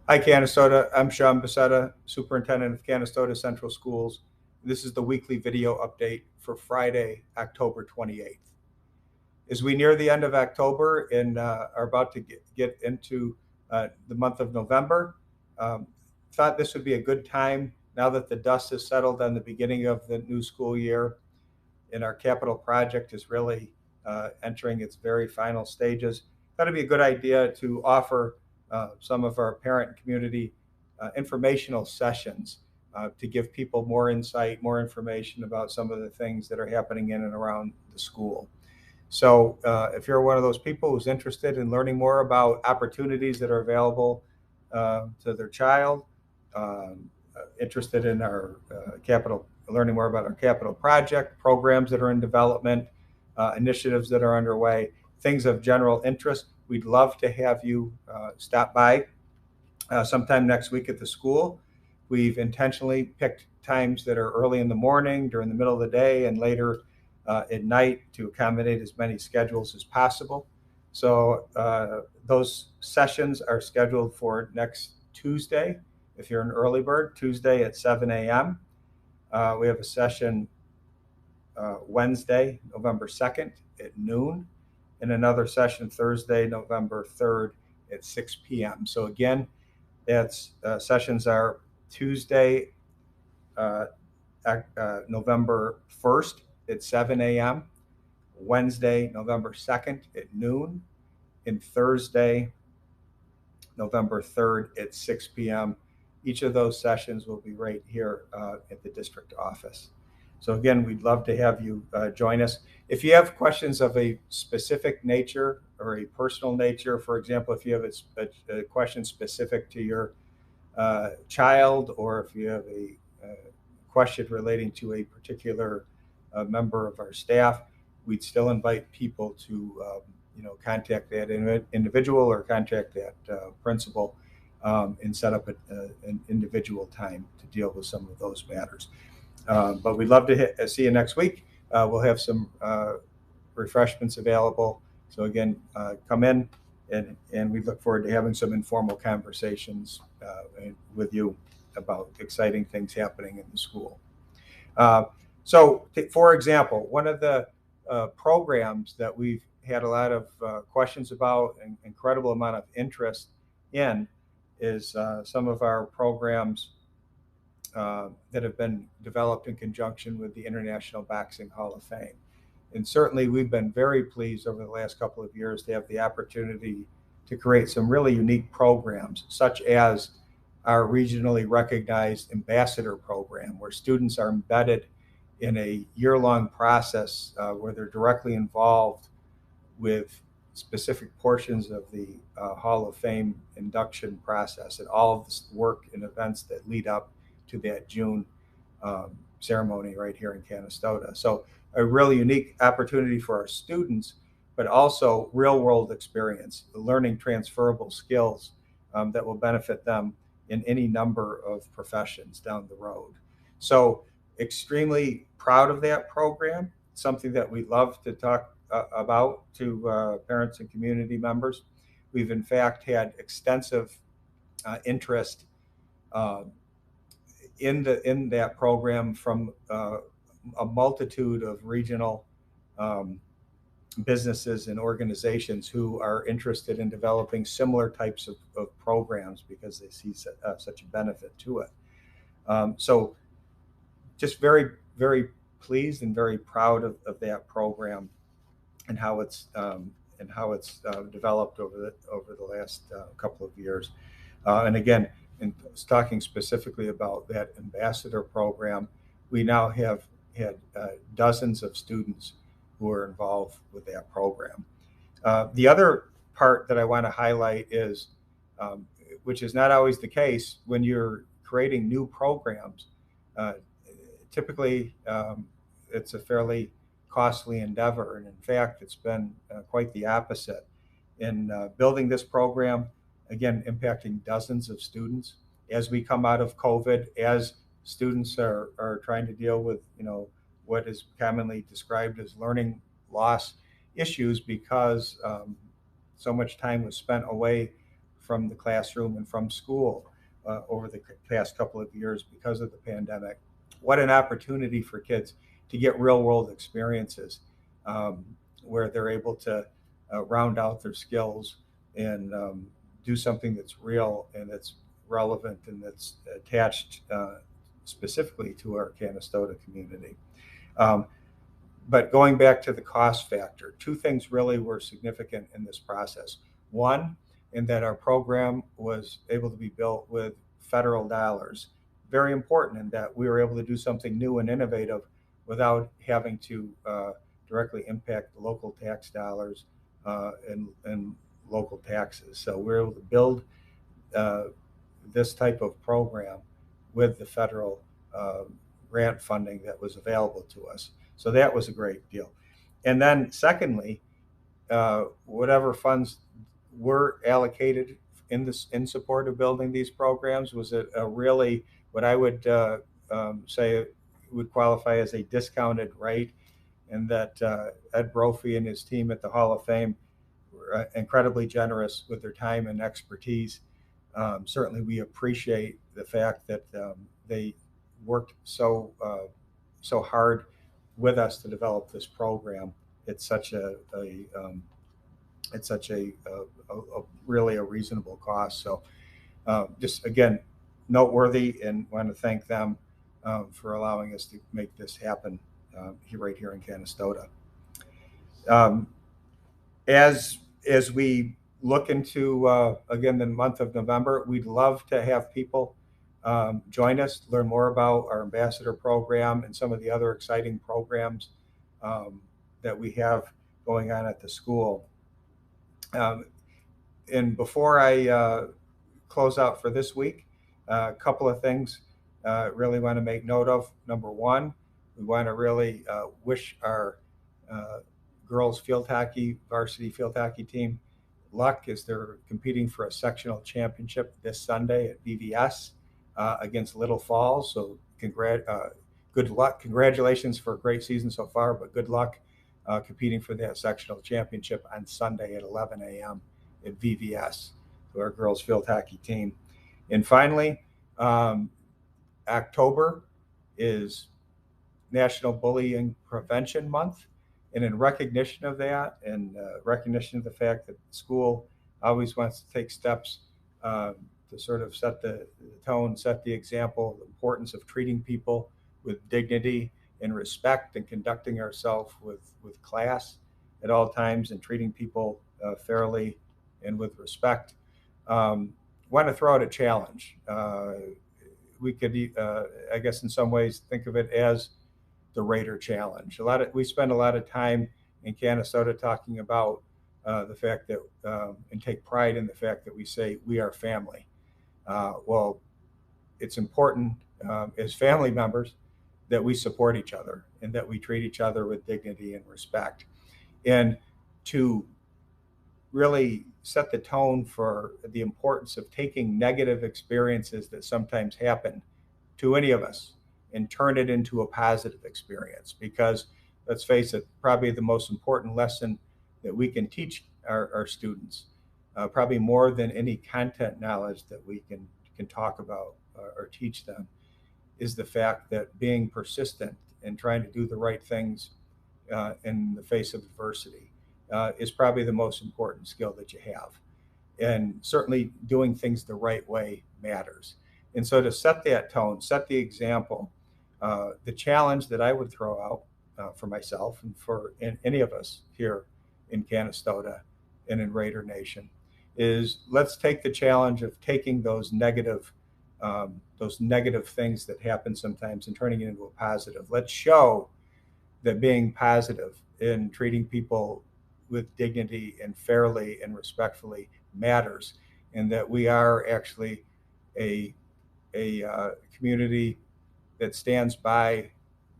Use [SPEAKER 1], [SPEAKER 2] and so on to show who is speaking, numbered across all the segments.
[SPEAKER 1] Hi, Canastota. I'm Sean Becerra, Superintendent of Canastota Central Schools. This is the weekly video update for Friday, October 28th. As we near the end of October and are about to get into the month of November, um, thought this would be a good time now that the dust has settled on the beginning of the new school year and our capital project is really entering its very final stages. Thought it'd be a good idea to offer some of our parent and community informational sessions to give people more insight, more information about some of the things that are happening in and around the school. So, if you're one of those people who's interested in learning more about opportunities that are available to their child, interested in our capital, learning more about our capital project, programs that are in development, initiatives that are underway, things of general interest, we'd love to have you stop by sometime next week at the school. We've intentionally picked times that are early in the morning, during the middle of the day, and later at night to accommodate as many schedules as possible. So those sessions are scheduled for next Tuesday. If you're an early bird, Tuesday at 7 a.m. We have a session Wednesday, November 2nd at noon, and another session Thursday, November 3rd at 6 p.m. So again, that's sessions are Tuesday, uh, November 1st at 7 a.m., Wednesday, November 2nd at noon, and Thursday, November 3rd at 6 p.m. Each of those sessions will be right here at the district office. So again, we'd love to have you join us. If you have questions of a specific nature or a personal nature, for example, if you have a question specific to your child, or if you have a question relating to a particular member of our staff, we'd still invite people to contact that individual or contact that principal and set up an individual time to deal with some of those matters. But we'd love to see you next week. We'll have some refreshments available. So again, come in, and we look forward to having some informal conversations with you about exciting things happening in the school. So, for example, one of the programs that we've had a lot of questions about and incredible amount of interest in is some of our programs that have been developed in conjunction with the International Boxing Hall of Fame. And certainly, we've been very pleased over the last couple of years to have the opportunity to create some really unique programs, such as our regionally recognized ambassador program, where students are embedded in a year-long process where they're directly involved with specific portions of the Hall of Fame induction process and all of the work and events that lead up to that June ceremony right here in Canastota. So a really unique opportunity for our students, but also real-world experience, learning transferable skills that will benefit them in any number of professions down the road. So extremely proud of that program, something that we love to talk about to parents and community members. We've in fact had extensive interest uh, in that program from a multitude of regional um, businesses and organizations who are interested in developing similar types of programs because they see such a benefit to it. So just very, very pleased and very proud of that program and how it's developed over the last couple of years. And again, in talking specifically about that ambassador program, we now have had dozens of students who are involved with that program. The other part that I want to highlight is, which is not always the case when you're creating new programs. Uh, Typically, it's a fairly costly endeavor, and in fact, it's been quite the opposite. In building this program, again, impacting dozens of students as we come out of COVID, as students are trying to deal with, what is commonly described as learning loss issues because so much time was spent away from the classroom and from school over the past couple of years because of the pandemic. What an opportunity for kids to get real world experiences where they're able to round out their skills and do something that's real and that's relevant and that's attached specifically to our Canastota community. But going back to the cost factor, two things really were significant in this process. One, in that our program was able to be built with federal dollars. Very important in that we were able to do something new and innovative without having to directly impact the local tax dollars and local taxes. So we're able to build this type of program with the federal grant funding that was available to us. So that was a great deal. And then secondly, whatever funds were allocated in support of building these programs was a really what I would say would qualify as a discounted rate, and that Ed Brophy and his team at the Hall of Fame were incredibly generous with their time and expertise. Certainly, we appreciate the fact that they worked so hard with us to develop this program. It's such a really a reasonable cost. So just again, noteworthy, and want to thank them for allowing us to make this happen right here in Canastota. As we look into again the month of November, we'd love to have people join us, learn more about our ambassador program and some of the other exciting programs that we have going on at the school. And before I close out for this week, a couple of things really want to make note of. Number one, we want to really wish our girls field hockey, varsity field hockey team luck as they're competing for a sectional championship this Sunday at BVS against Little Falls. So good luck. Congratulations for a great season so far, but good luck competing for that sectional championship on Sunday at 11 a.m. at VVS, to our girls field hockey team. And finally, October is National Bullying Prevention Month. And in recognition of that, and recognition of the fact that the school always wants to take steps to sort of set the tone, set the example, the importance of treating people with dignity and respect, and conducting ourselves with class at all times, and treating people fairly and with respect. Want to throw out a challenge. We could, I guess, in some ways, think of it as the Raider Challenge. We spend a lot of time in Canastota talking about the fact that, and take pride in the fact that we say we are family. Well, it's important as family members that we support each other and that we treat each other with dignity and respect. And to really set the tone for the importance of taking negative experiences that sometimes happen to any of us and turn it into a positive experience. Because let's face it, probably the most important lesson that we can teach our students, probably more than any content knowledge that we can talk about or teach them, is the fact that being persistent and trying to do the right things in the face of adversity is probably the most important skill that you have. And certainly doing things the right way matters. And so to set that tone, set the example, the challenge that I would throw out for myself and for any of us here in Canastota and in Raider Nation is, let's take the challenge of taking those negative things that happen sometimes and turning it into a positive. Let's show that being positive and treating people with dignity and fairly and respectfully matters, and that we are actually a community that stands by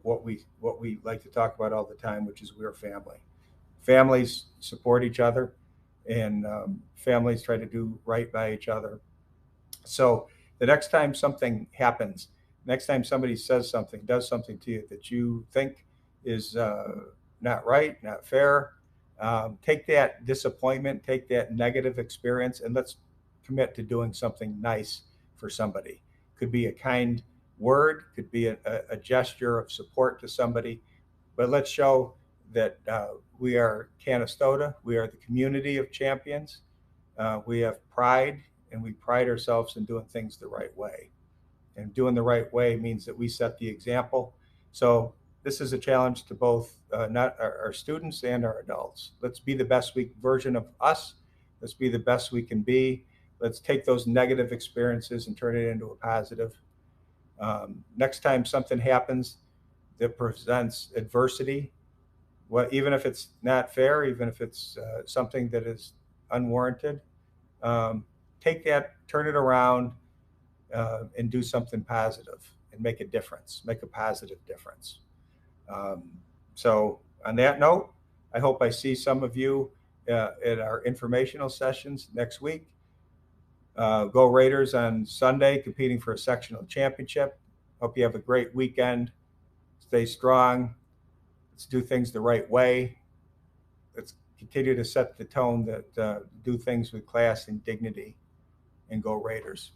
[SPEAKER 1] what we like to talk about all the time, which is we're family. Families support each other, and families try to do right by each other. So the next time something happens, next time somebody says something, does something to you that you think is not right, not fair, take that disappointment, take that negative experience, and let's commit to doing something nice for somebody. Could be a kind word, could be a gesture of support to somebody, but let's show that we are Canastota, we are the community of champions. We have pride, and we pride ourselves in doing things the right way. And doing the right way means that we set the example. So this is a challenge to both not our students and our adults. Let's be the best version of us. Let's be the best we can be. Let's take those negative experiences and turn it into a positive. Next time something happens that presents adversity, even if it's not fair, even if it's something that is unwarranted, take that, turn it around, and do something positive and make a difference, make a positive difference. So on that note, I hope I see some of you at our informational sessions next week. Go Raiders on Sunday, competing for a sectional championship. Hope you have a great weekend. Stay strong. Let's do things the right way. Let's continue to set the tone that do things with class and dignity, and go Raiders.